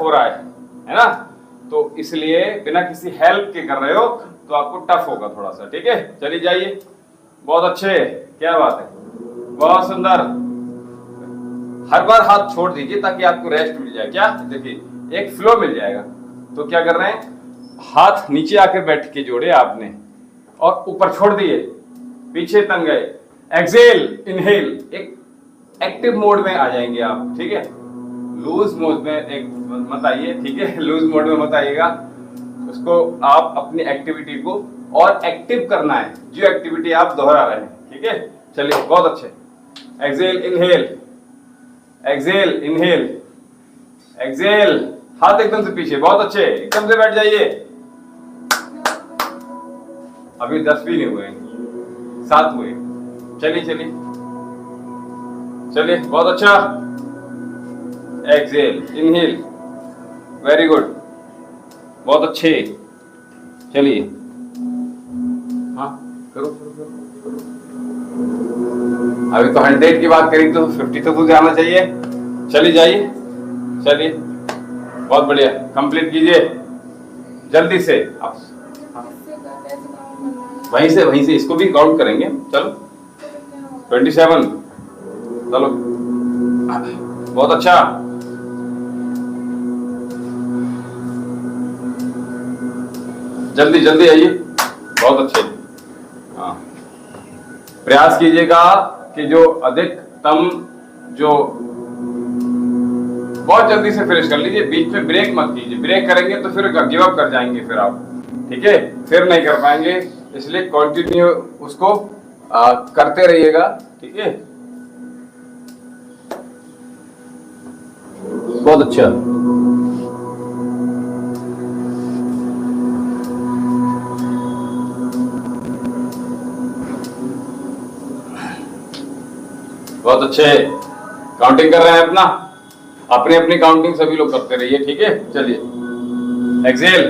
हो रहा है ना, तो इसलिए बिना किसी हेल्प के कर रहे हो तो आपको टफ होगा थोड़ा सा, ठीक है। चलिए जाइए, बहुत अच्छे, क्या बात है, बहुत सुंदर। हर बार हाथ छोड़ दीजिए ताकि आपको रेस्ट मिल जाए, क्या देखिए एक फ्लो मिल जाएगा। तो क्या कर रहे हैं, हाथ नीचे आकर बैठ के जोड़े आपने और ऊपर छोड़ दिए, पीछे तन गए, एक्सेल इनहेल, एक एक्टिव मोड में आ जाएंगे आप, ठीक है। लूज मोड में एक मत आइए, ठीक है, लूज मोड में मत आइएगा। उसको आप अपनी एक्टिविटी को और एक्टिव करना है, जो एक्टिविटी आप दोहरा रहे हैं, ठीक है। चलिए बहुत अच्छे, exhale inhale, exhale inhale, exhale, हाथ एकदम से पीछे, बहुत अच्छे, एकदम से बैठ जाइए। अभी 10 भी नहीं हुए, 7 हुए। चलिए चलिए चलिए, बहुत अच्छा, एक्सेल इनहेल, वेरी गुड, बहुत अच्छे। चलिए हाँ करो करो करो, अभी तो 100 की बात करी तो 50 तो जाना चाहिए। चलिए जाइए, चलिए बहुत बढ़िया, कंप्लीट कीजिए जल्दी से आप। वहीं से इसको भी काउंट करेंगे, चलो 27, चलो बहुत अच्छा। जल्दी जल्दी आइए, बहुत अच्छे। हाँ, प्रयास कीजिएगा कि जो अधिकतम, जो बहुत जल्दी से फिनिश कर लीजिए, बीच में ब्रेक मत कीजिए, ब्रेक करेंगे तो फिर गिव अप कर जाएंगे फिर आप, ठीक है, फिर नहीं कर पाएंगे। इसलिए कंटिन्यू उसको करते रहिएगा, ठीक है। बहुत अच्छा, बहुत अच्छे, काउंटिंग कर रहे हैं अपना, अपनी अपनी काउंटिंग सभी लोग करते रहिए, ठीक है। चलिए, Excel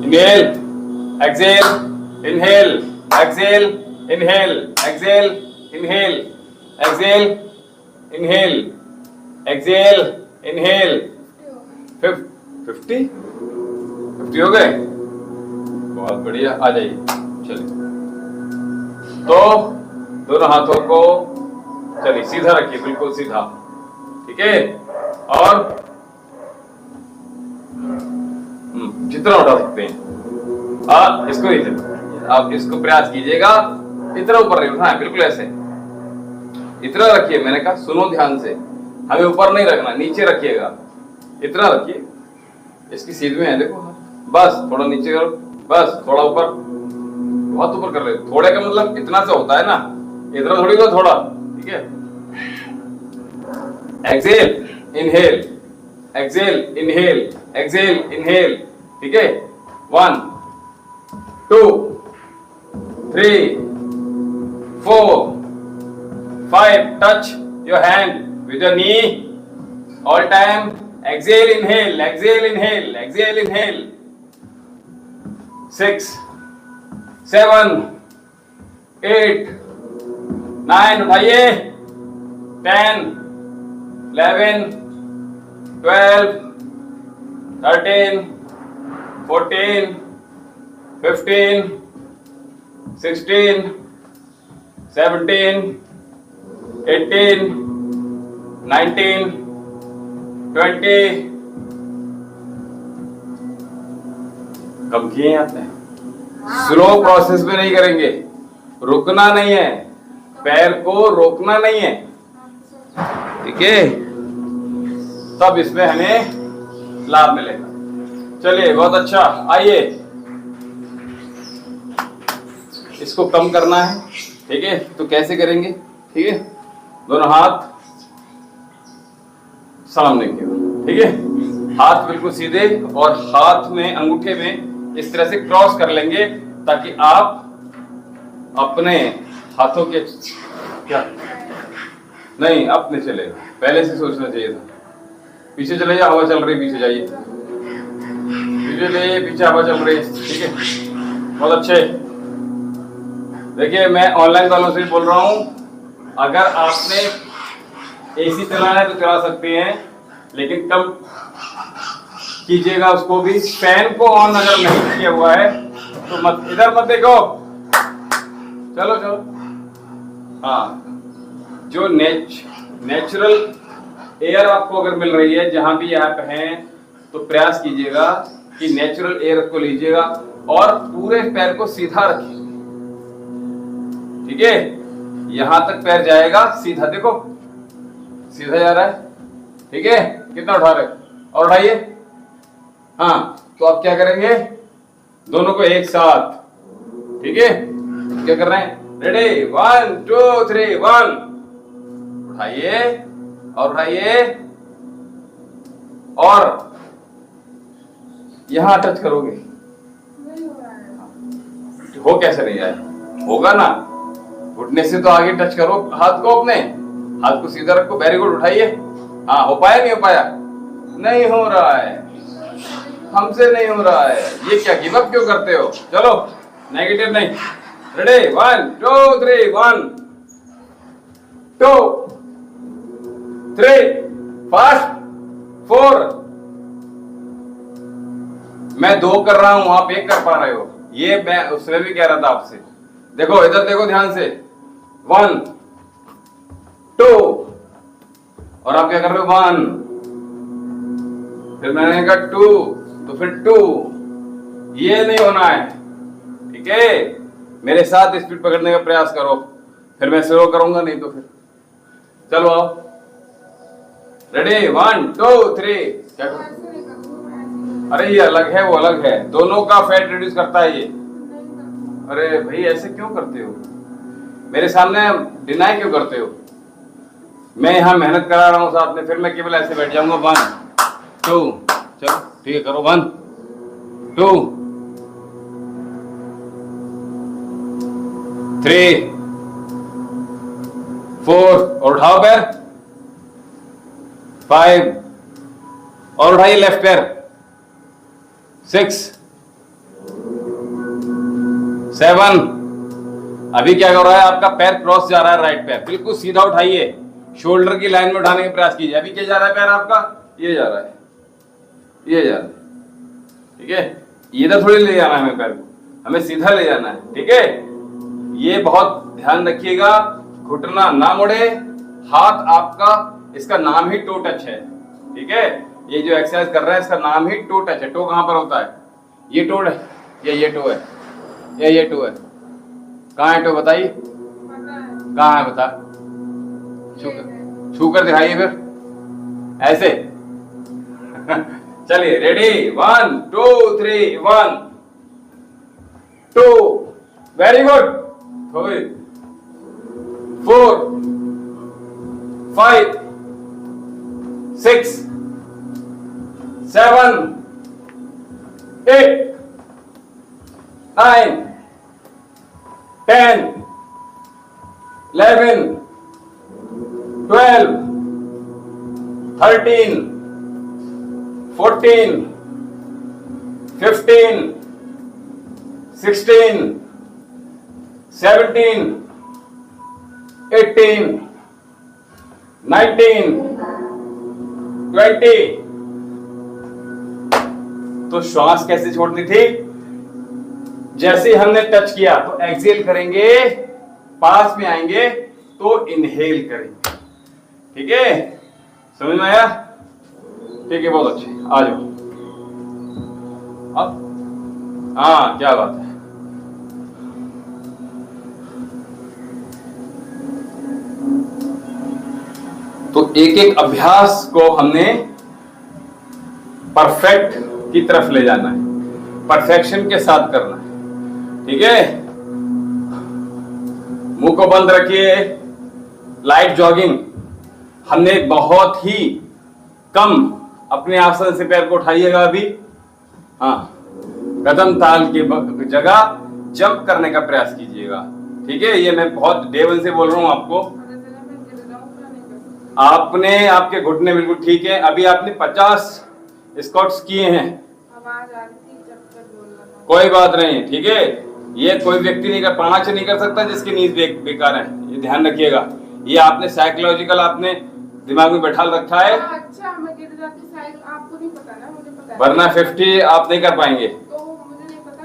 inhale, exhale inhale, exhale inhale, exhale inhale, exhale inhale, exhale inhale. 50 हो गए, बहुत बढ़िया, आ जाइए। चलिए, तो दोनों हाथों को चलिए सीधा रखिए, बिल्कुल सीधा, ठीक है। और जितना उठा सकते हैं आप इसको, आप इसको प्रयास कीजिएगा, इतना ऊपर नहीं उठाना, बिल्कुल ऐसे इतना रखिए। मैंने कहा सुनो ध्यान से, हमें ऊपर नहीं रखना, नीचे रखिएगा, इतना रखिए। इसकी सीध में है, देखो, बस थोड़ा नीचे करो, बस थोड़ा ऊपर, बहुत ऊपर कर रहे हो। थोड़े का मतलब इतना से होता है ना, इतना थोड़ी को थोड़ा, ठीक है। Excel inhale, exhale inhale, exhale inhale, ठीक है। 1 2 3 4 5, touch your hand with your knee all time. Exhale inhale, exhale inhale, exhale inhale. 6 7 8 9, उठाइए, 10 11 12 13 14 15 16 17 18 19 20। कब किए आते हैं, स्लो प्रोसेस में नहीं करेंगे, रुकना नहीं है, पैर को रोकना नहीं है, ठीक है, तब इसमें हमें लाभ मिलेगा। चलिए बहुत अच्छा, आइए इसको कम करना है, ठीक है। तो कैसे करेंगे, ठीक है, दोनों हाथ सामने की ओर, ठीक है, हाथ बिल्कुल सीधे, और हाथ में अंगूठे में इस तरह से क्रॉस कर लेंगे ताकि आप अपने हाथों के, क्या नहीं अपने चले, पहले से सोचना चाहिए था। पीछे चले जाइए, हवा चल रही, पीछे जाइए, पीछे जाइए, पीछे हवा चल रही, ठीक है, बहुत अच्छे। देखिए मैं ऑनलाइन वालों से बोल रहा हूं, अगर आपने एसी चलाना है तो चला सकते हैं, लेकिन कम कीजिएगा उसको भी। फैन को ऑन अगर नहीं किया हुआ है तो मत, इधर मत देखो, चलो चलो। हाँ, जो नेचुरल एयर आपको अगर मिल रही है जहां भी आप हैं, तो प्रयास कीजिएगा कि नेचुरल एयर को लीजिएगा और पूरे पैर को सीधा रखिए। ठीक है, यहां तक पैर जाएगा सीधा, देखो सीधा जा रहा है। ठीक है, कितना उठा रहे और उठाइए। हाँ, तो आप क्या करेंगे, दोनों को एक साथ। ठीक है, क्या कर रहे हैं, रेडी 1 2 3 1, उठाइए और उठाइए और यहां टच करोगे। हो कैसे नहीं आए, होगा ना, घुटने से तो आगे टच करो हाथ को, अपने हाथ को सीधा रखो। वेरी गुड, उठाइए। हाँ, हो पाया नहीं हो पाया, नहीं हो रहा है, हमसे नहीं हो रहा है। ये क्या गिव अप क्यों करते हो, चलो नेगेटिव नहीं। Ready 1 2 3 1 2 3 fast 4। मैं 2 कर रहा हूं, आप 1 कर पा रहे हो। ये मैं उसमें भी कह रहा था आपसे, देखो इधर देखो ध्यान से, 1 2 और आप क्या कर रहे हो, 1, फिर मैंने कहा 2, तो फिर 2। ये नहीं होना है, ठीक है। मेरे साथ स्पीड पकड़ने का प्रयास करो, फिर मैं स्लो करूंगा, नहीं तो फिर चलो आओ। रेडी 1 2 3, क्या करो? अरे ये अलग है, वो अलग है, दोनों का फैट रिड्यूस करता है ये। अरे भाई ऐसे क्यों करते हो, मेरे सामने डिनाई क्यों करते हो? मैं यहाँ मेहनत करा रहा हूँ साथ में, फिर मैं केवल ऐसे बैठ जाऊंगा। 1 2, चलो ठीक है, करो 1 2 3 4 और उठाओ पैर, 5 और उठाइए लेफ्ट पैर, 6 7। अभी क्या कर रहा है, आपका पैर क्रॉस जा रहा है, राइट पैर बिल्कुल सीधा उठाइए, शोल्डर की लाइन में उठाने का प्रयास कीजिए। अभी क्या जा रहा है पैर आपका, ये जा रहा है, ये जा रहा है। ठीक है, इधर थोड़ी ले जाना है हमें पैर को, हमें सीधा ले जाना है। ठीक है, ये बहुत ध्यान रखिएगा, घुटना ना मुड़े, हाथ आपका, इसका नाम ही टो टच है। ठीक है, ये जो एक्सरसाइज कर रहा है इसका नाम ही टो टच है। टो कहां पर होता है, ये टो है या ये टो है या ये टो है, कहां है टो बताइए, कहां है बता, छू कर दिखाइए फिर ऐसे। चलिए रेडी 1 2 3 1 2, वेरी गुड, 4 5 6 7 8 9 10 11 12 13 14 15 16 17 18 19 20। तो श्वास कैसे छोड़नी थी, जैसे हमने टच किया तो एक्सहेल करेंगे, पास में आएंगे तो इनहेल करेंगे। ठीक है, समझ में आया? ठीक है, बहुत अच्छे, आ जाओ अब। हाँ, क्या बात है। तो एक एक अभ्यास को हमने परफेक्ट की तरफ ले जाना है, परफेक्शन के साथ करना है। ठीक है, मुंह को बंद रखिए, लाइट जॉगिंग। हमने बहुत ही कम अपने आसन से पैर को उठाइएगा अभी। हाँ, कदम ताल की जगह जंप करने का प्रयास कीजिएगा। ठीक है, ये मैं बहुत डे 1 से बोल रहा हूं आपको। आपने, आपके घुटने बिल्कुल ठीक है। अभी आपने 50 स्क्वाट्स किए हैं, कोई बात नहीं। ठीक है, ये कोई व्यक्ति नहीं कर, 5 नहीं कर सकता जिसकी नींद बेकार है, ये ध्यान रखिएगा। ये आपने साइकोलॉजिकल आपने दिमाग में बैठा रखा है। अच्छा, मैं गिर जाती शायद, आपको नहीं पता ना, मुझे पता है। वरना 50 आप नहीं कर पाएंगे। तो मुझे नहीं पता।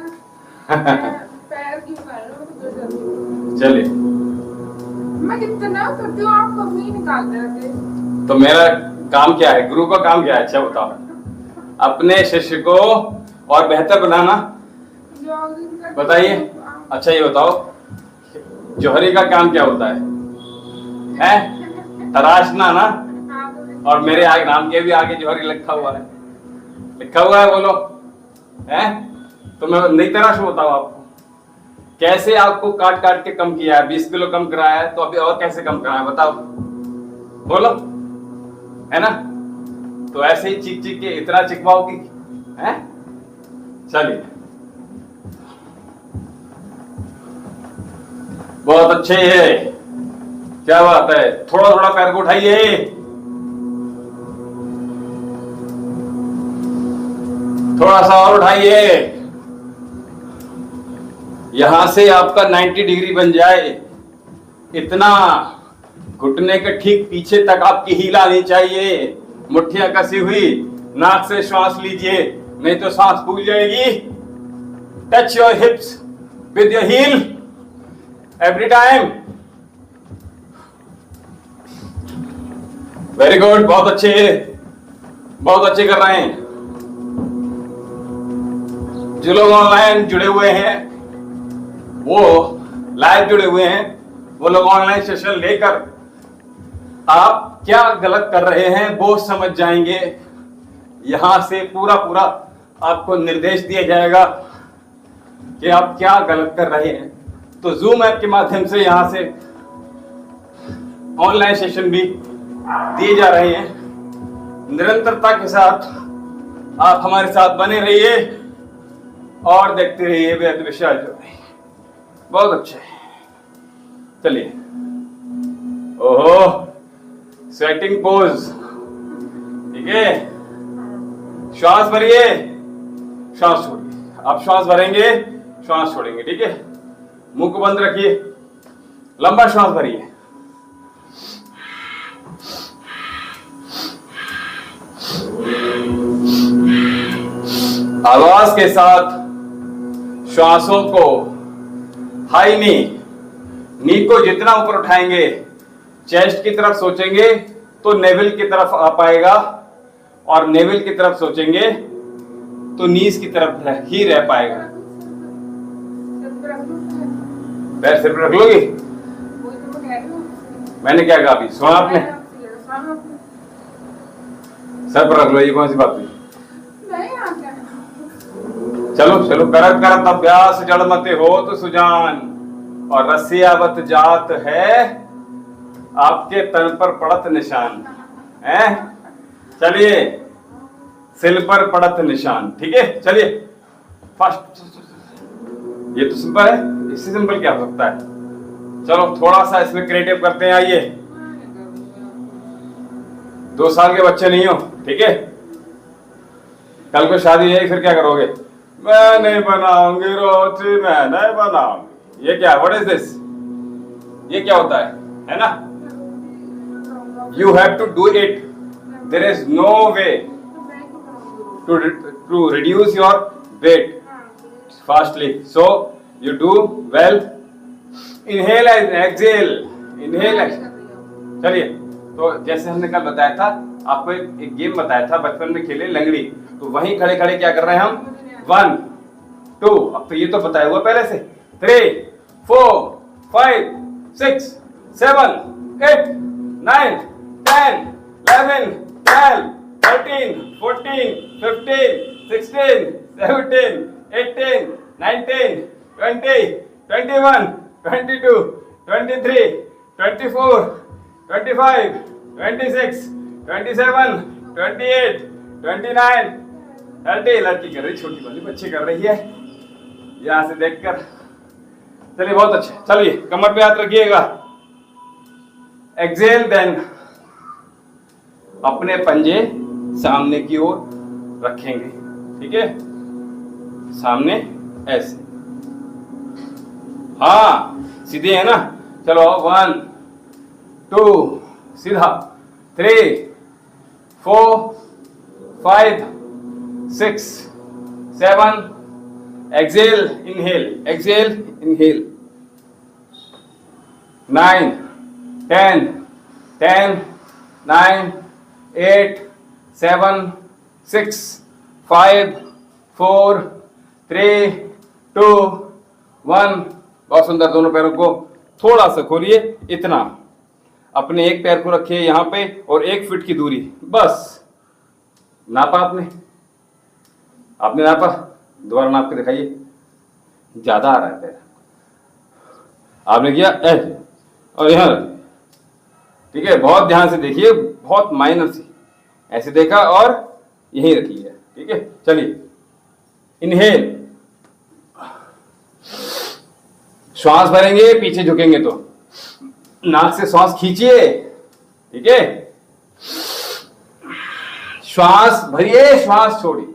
पैर क्यों कर रहे हो, तो गिर जाती हूँ। चलिए, मैं कितना करती हूँ, आप कभी निकालते रहते। तो मेरा काम क्या है, गुरु का काम क्या है? अच्छा बताओ। अपने शिष्य को और बेहतर बनाना। बताइए। अच्छा ये बताओ, जौहरी का काम क्या होता है? हैं? तराशना ना। और मेरे आगे नाम के भी आगे जौहरी लिखा हुआ है, बोलो। हैं? तो मैं नहीं तराशूं, बताओ आपको कैसे आपको काट काट के कम किया है। 20 किलो कम कराया है, तो अभी और कैसे कम कराया बताओ, बोलो, है ना? तो ऐसे ही चीख चीख के इतना चिकवाओगी, हैं? चलिए, बहुत अच्छे है, क्या बात है। थोड़ा थोड़ा पैर को उठाइए, थोड़ा सा और उठाइए, यहां से आपका 90 डिग्री बन जाए। इतना घुटने के ठीक पीछे तक आपकी हील आनी चाहिए, मुट्ठियां कसी हुई। नाक से श्वास लीजिए, नहीं तो सांस फूल जाएगी। Touch your hips with your heel every time. Very good, बहुत अच्छे, बहुत अच्छे कर रहे हैं। जो लोग ऑनलाइन जुड़े हुए हैं, वो लाइव जुड़े हुए हैं, वो लोग ऑनलाइन सेशन लेकर आप क्या गलत कर रहे हैं वो समझ जाएंगे। यहां से पूरा पूरा आपको निर्देश दिया जाएगा कि आप क्या गलत कर रहे हैं। तो जूम ऐप के माध्यम से यहां से ऑनलाइन सेशन भी दिए जा रहे हैं। निरंतरता के साथ आप हमारे साथ बने रहिए और देखते रहिए वेद विषय। बहुत अच्छे, चलिए। ओहो, स्वेटिंग पोज, ठीक है। श्वास भरिए, श्वास छोड़िए। आप श्वास भरेंगे, श्वास छोड़ेंगे, ठीक है। मुंह को बंद रखिए, लंबा श्वास भरिए। आवाज के साथ श्वासों को हाई नी को जितना ऊपर उठाएंगे, चेस्ट की तरफ सोचेंगे तो नेवल की तरफ आ पाएगा, और नेवल की तरफ सोचेंगे तो नीज की तरफ ही रह पाएगा। पैर सिर पर रख लोगी? मैंने क्या कहा अभी, सुना आपने? सर पर रख लो, ये कौन सी बात हुई? चलो चलो, करत करत अभ्यास जड़ मते हो तो सुजान, और रसियावत जात है आपके तन पर पड़त निशान है। चलिए, सिल पर पड़त निशान, ठीक है। चलिए फास्ट, ये तो सिंपल है, इससे सिंपल क्या हो सकता है। चलो थोड़ा सा इसमें क्रिएटिव करते हैं। आइए, 2 साल के बच्चे नहीं हो, ठीक है। कल को शादी है, फिर क्या करोगे? मैं नहीं बनाऊंगी रोटी, मैं नहीं बनाऊंगी। ये क्या, व्हाट इज दिस? ये क्या होता है ना? You have to do it, there is no way to reduce your weight fastly, so you do well. Inhale and exhale, inhale exhale. चलिए, तो जैसे हमने कल बताया था आपको, एक गेम बताया था बचपन में खेले लंगड़ी, तो वहीं खड़े खड़े क्या कर रहे हैं हम? 1 2, अब तो ये तो बताया हुआ पहले से। 3 4 5 6 7 8 9 10 11 12 13 14 15 16 17 18 19 20 21 22 23 24 25 26 27 28 29 30। लड़की कर रही, छोटी वाली बच्ची कर रही है यहां से देखकर। चलिए, बहुत अच्छे। चलिए, कमर पे हाथ रखिएगा। एक्सहेल, देन अपने पंजे सामने की ओर रखेंगे, ठीक है। सामने ऐसे, हाँ सीधे है ना। चलो 1 2, सीधा 3 4 5 6 7 exhale inhale 9 10 10 9 8 7 6 5 4 3 2 1। बहुत सुंदर। दोनों पैरों को थोड़ा सा खोलिए, इतना। अपने एक पैर को रखिए यहां पे और 1 फीट की दूरी, बस। नापा आपने नापा? दोबारा नाप के दिखाइए। ज्यादा आ रहा है पैर, आपने किया ऐसे और यहां, ठीक है। बहुत ध्यान से देखिए, बहुत माइनर सी, ऐसे देखा और यहीं रखिए, ठीक है। चलिए, इनहेल, श्वास भरेंगे, पीछे झुकेंगे तो नाक से श्वास खींचिए, ठीक है। श्वास भरिए, श्वास छोड़िए,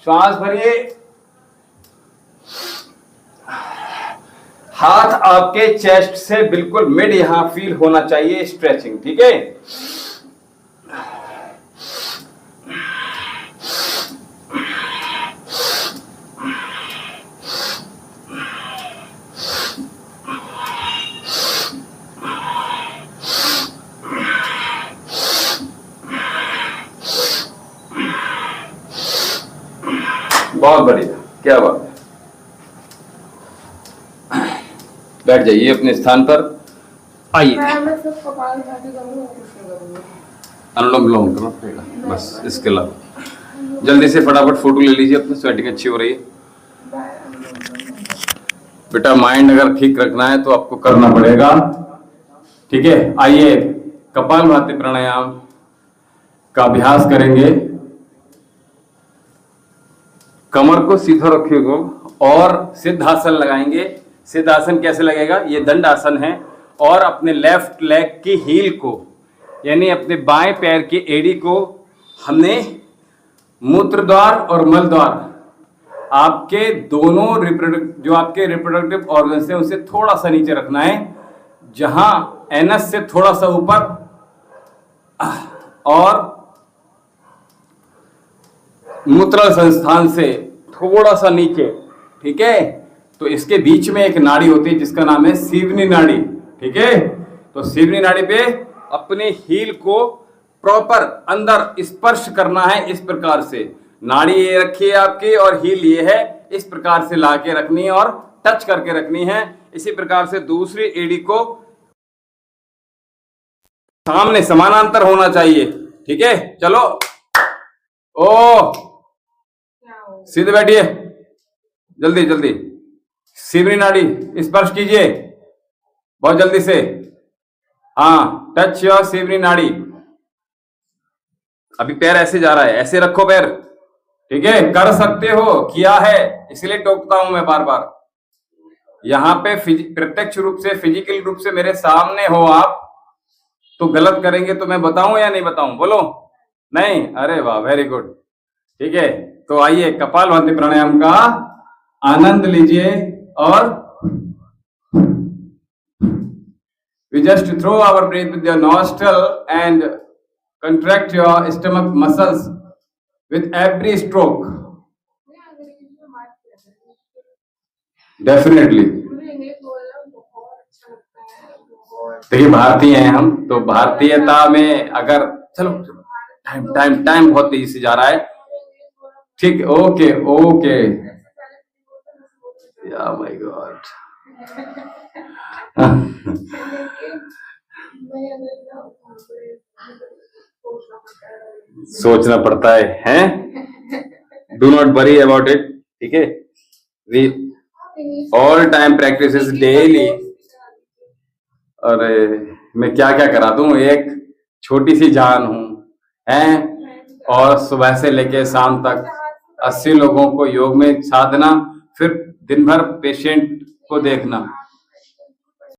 श्वास भरिए। हाथ आपके चेस्ट से बिल्कुल मिड यहां फील होना चाहिए, स्ट्रेचिंग, ठीक है। बहुत बढ़िया, क्या बात है। बैठ जाइए अपने स्थान पर। आइए, मैं सिर्फ कपालभाति करूंगा, कुछ नहीं करूंगा। अनुलोम विलोम करना पड़ेगा बस, इसके अलावा। जल्दी से फटाफट फोटो ले लीजिए अपनी, स्वेटिंग अच्छी हो रही है। बेटा माइंड अगर ठीक रखना है तो आपको करना पड़ेगा, ठीक है। आइए, कपालभाति प्राणायाम का अभ्यास करेंगे। कमर को सीधा रखिएगा और सिद्धासन लगाएंगे। सिद्धासन कैसे लगेगा? ये दंडासन है, और अपने लेफ्ट लेग की हील को, यानी अपने बाएं पैर की एड़ी को, हमने मूत्र द्वार और मल द्वार, आपके दोनों जो आपके रिप्रोडक्टिव ऑर्गन्स हैं उसे थोड़ा सा नीचे रखना है, जहां एनस से थोड़ा सा ऊपर और मूत्र संस्थान से थोड़ा सा नीचे, ठीक है। तो इसके बीच में एक नाड़ी होती है जिसका नाम है सीवनी नाड़ी, ठीक है। तो सीवनी नाड़ी पे अपने हील को प्रॉपर अंदर स्पर्श करना है, इस प्रकार से। नाड़ी ये रखी है आपकी और हील ये है, इस प्रकार से ला के रखनी है और टच करके रखनी है। इसी प्रकार से दूसरी एड़ी को सामने समानांतर होना चाहिए, ठीक है। चलो, ओ सीधे बैठिए, जल्दी जल्दी। सीवनी नाड़ी स्पर्श कीजिए बहुत जल्दी से। हाँ, टच योर सीवनी नाड़ी। अभी पैर ऐसे जा रहा है, ऐसे रखो पैर, ठीक है। कर सकते हो, किया है, इसलिए टोकता हूं मैं बार बार। यहां पे प्रत्यक्ष रूप से, फिजिकल रूप से मेरे सामने हो आप, तो गलत करेंगे तो मैं बताऊं या नहीं बताऊं? बोलो। नहीं? अरे वाह, वेरी गुड, ठीक है। तो आइए, कपालभाति प्राणायाम का आनंद लीजिए और we just throw our breath with your nostril and contract your stomach muscles with every stroke. Definitely. देखिए, भारतीय हैं हम, तो भारतीयता में अगर, चलो टाइम बहुत तेजी से जा रहा है, ठीक। ओके ओके, या माय गॉड। सोचना पड़ता है, हैं? Do not worry about it, ठीक है। We all time practice daily. अरे मैं क्या क्या करा दूं, एक छोटी सी जान हूं, हैं? और सुबह से लेके शाम तक 80 लोगों को योग में साधना, फिर दिन भर पेशेंट को देखना।